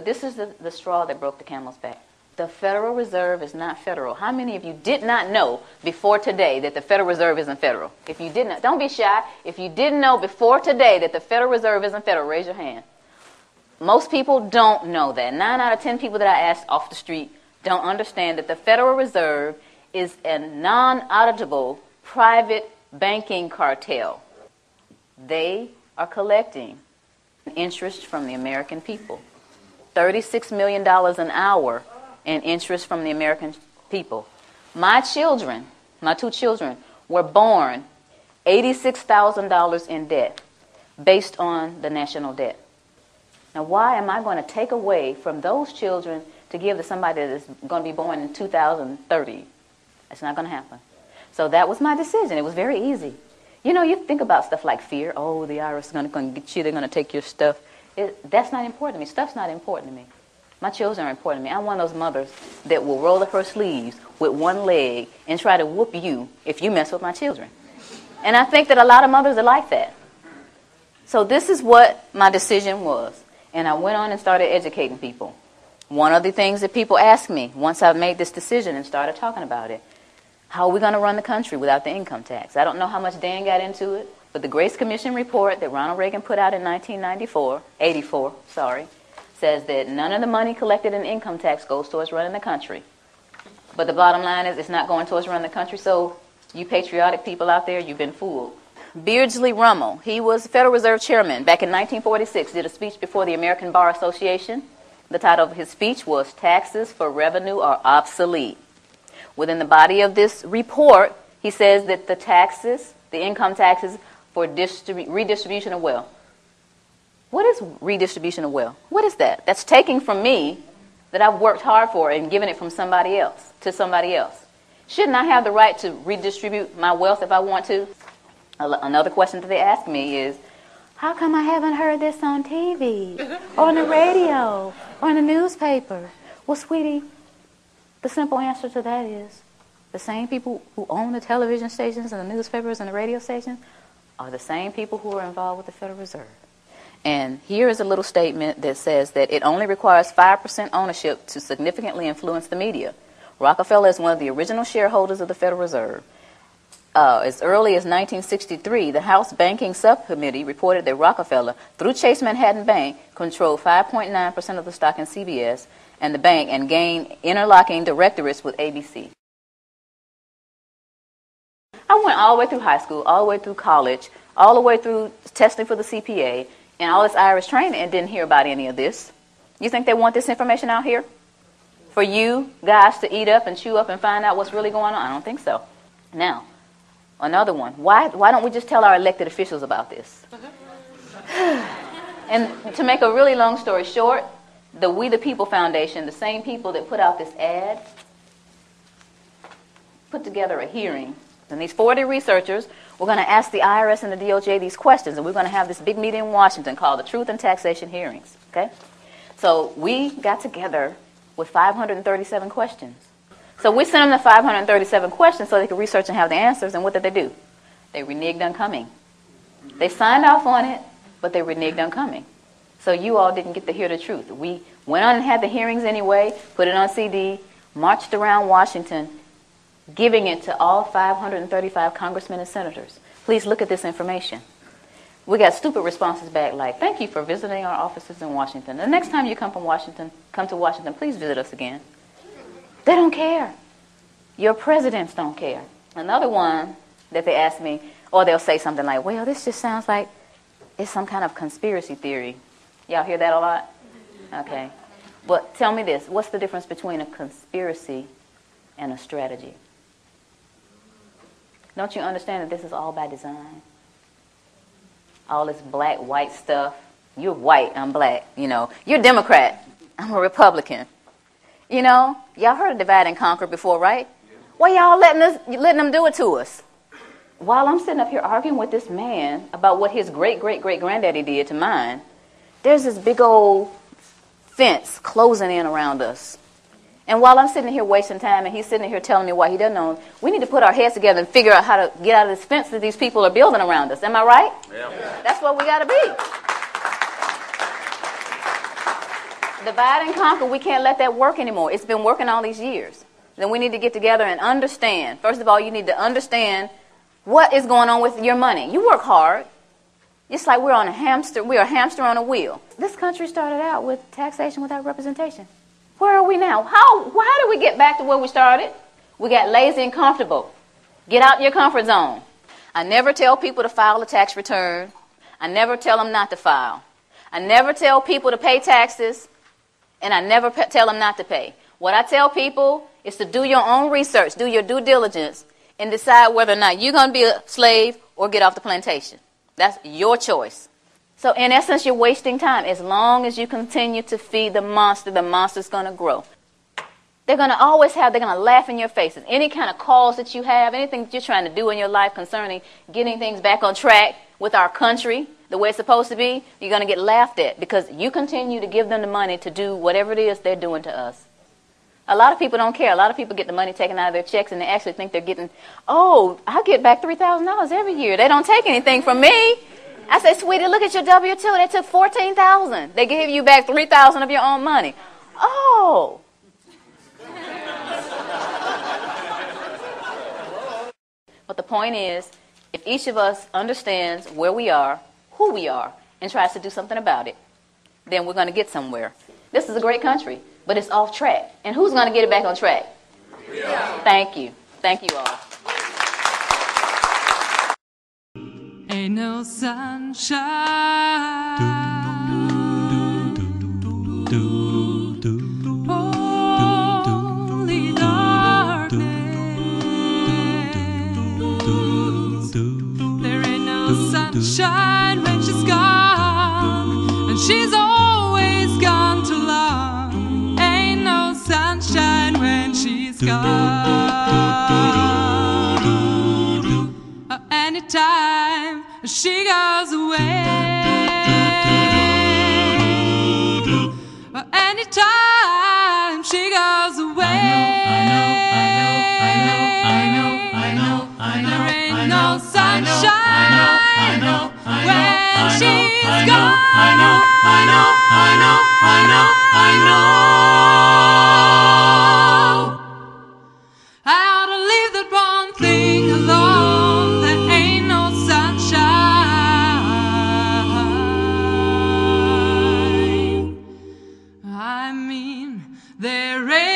this is the straw that broke the camel's back. The Federal Reserve is not federal. How many of you did not know before today that the Federal Reserve isn't federal? If you didn't, don't be shy. If you didn't know before today that the Federal Reserve isn't federal, raise your hand. Most people don't know that. 9 out of 10 people that I asked off the street don't understand that the Federal Reserve is a non-auditable private banking cartel. They are collecting interest from the American people. $36 million an hour in interest from the American people. My children, my 2 children, were born $86,000 in debt based on the national debt. Now, why am I going to take away from those children to give to somebody that is going to be born in 2030? That's not going to happen. So that was my decision. It was very easy. You know, you think about stuff like fear. Oh, the IRS is going to get you. They're going to take your stuff. That's not important to me. Stuff's not important to me. My children are important to me. I'm one of those mothers that will roll up her sleeves with one leg and try to whoop you if you mess with my children. And I think that a lot of mothers are like that. So this is what my decision was. And I went on and started educating people. One of the things that people asked me once I made this decision and started talking about it, how are we going to run the country without the income tax? I don't know how much Dan got into it, but the Grace Commission report that Ronald Reagan put out in 1984, says that none of the money collected in income tax goes towards running the country. But the bottom line is it's not going towards running the country, so you patriotic people out there, you've been fooled. Beardsley Rummel, he was Federal Reserve Chairman back in 1946, did a speech before the American Bar Association. The title of his speech was Taxes for Revenue Are Obsolete. Within the body of this report, he says that the taxes, the income taxes for redistribution of wealth. What is redistribution of wealth? What is that? That's taking from me that I've worked hard for and giving it from somebody else to somebody else. Shouldn't I have the right to redistribute my wealth if I want to? Another question that they ask me is, how come I haven't heard this on TV or on the radio or in the newspaper? Well, sweetie, the simple answer to that is the same people who own the television stations and the newspapers and the radio stations are the same people who are involved with the Federal Reserve. And here is a little statement that says that it only requires 5% ownership to significantly influence the media. Rockefeller is one of the original shareholders of the Federal Reserve. As early as 1963, the House Banking Subcommittee reported that Rockefeller, through Chase Manhattan Bank, controlled 5.9% of the stock in CBS and the bank and gained interlocking directorates with ABC. I went all the way through high school, all the way through college, all the way through testing for the CPA, and all this Irish training and didn't hear about any of this. You think they want this information out here? For you guys to eat up and chew up and find out what's really going on? I don't think so. Now, another one. Why don't we just tell our elected officials about this? And to make a really long story short, the We the People Foundation, the same people that put out this ad, put together a hearing. And these 40 researchers were going to ask the IRS and the DOJ these questions, and we're going to have this big meeting in Washington called the Truth and Taxation Hearings. Okay? So we got together with 537 questions. So we sent them the 537 questions so they could research and have the answers, and what did they do? They reneged on coming. They signed off on it, but they reneged on coming. So you all didn't get to hear the truth. We went on and had the hearings anyway, put it on CD, marched around Washington, giving it to all 535 congressmen and senators. Please look at this information. We got stupid responses back like, thank you for visiting our offices in Washington. The next time you come to Washington, please visit us again. They don't care. Your presidents don't care. Another one that they ask me, or they'll say something like, well, this just sounds like it's some kind of conspiracy theory. Y'all hear that a lot? Okay. But tell me this, what's the difference between a conspiracy and a strategy? Don't you understand that this is all by design? All this black, white stuff. You're white, I'm black, you know. You're Democrat, I'm a Republican. You know, y'all heard of divide and conquer before, right? Why y'all letting them do it to us? While I'm sitting up here arguing with this man about what his great-great-great-granddaddy did to mine, there's this big old fence closing in around us. And while I'm sitting here wasting time and he's sitting here telling me why he doesn't know, we need to put our heads together and figure out how to get out of this fence that these people are building around us. Am I right? Yeah. That's what we got to be. Divide and conquer, we can't let that work anymore. It's been working all these years. Then we need to get together and understand. First of all, you need to understand what is going on with your money. You work hard. It's like we're a hamster on a wheel. This country started out with taxation without representation. Where are we now? Why did we get back to where we started? We got lazy and comfortable. Get out your comfort zone. I never tell people to file a tax return. I never tell them not to file. I never tell people to pay taxes, and I never tell them not to pay. What I tell people is to do your own research, do your due diligence, and decide whether or not you're going to be a slave or get off the plantation. That's your choice. So in essence, you're wasting time. As long as you continue to feed the monster's going to grow. They're going to laugh in your faces. Any kind of cause that you have, anything that you're trying to do in your life concerning getting things back on track with our country, the way it's supposed to be, you're going to get laughed at because you continue to give them the money to do whatever it is they're doing to us. A lot of people don't care. A lot of people get the money taken out of their checks and they actually think they're getting, oh, I get back $3,000 every year. They don't take anything from me. I say, sweetie, look at your W-2. They took $14,000. They gave you back $3,000 of your own money. Oh. But the point is, if each of us understands where we are, who we are, and tries to do something about it, then we're going to get somewhere. This is a great country, but it's off track. And who's going to get it back on track? Yeah. Thank you. Thank you all. Ain't no sunshine, only darkness. There ain't no sunshine when she's gone, and she's always gone too long. Ain't no sunshine when she's gone. Anytime she goes away, anytime she goes away, there ain't no sunshine when she's gone. I ought to leave that one thing alone. There ain't no sunshine. I mean, there ain't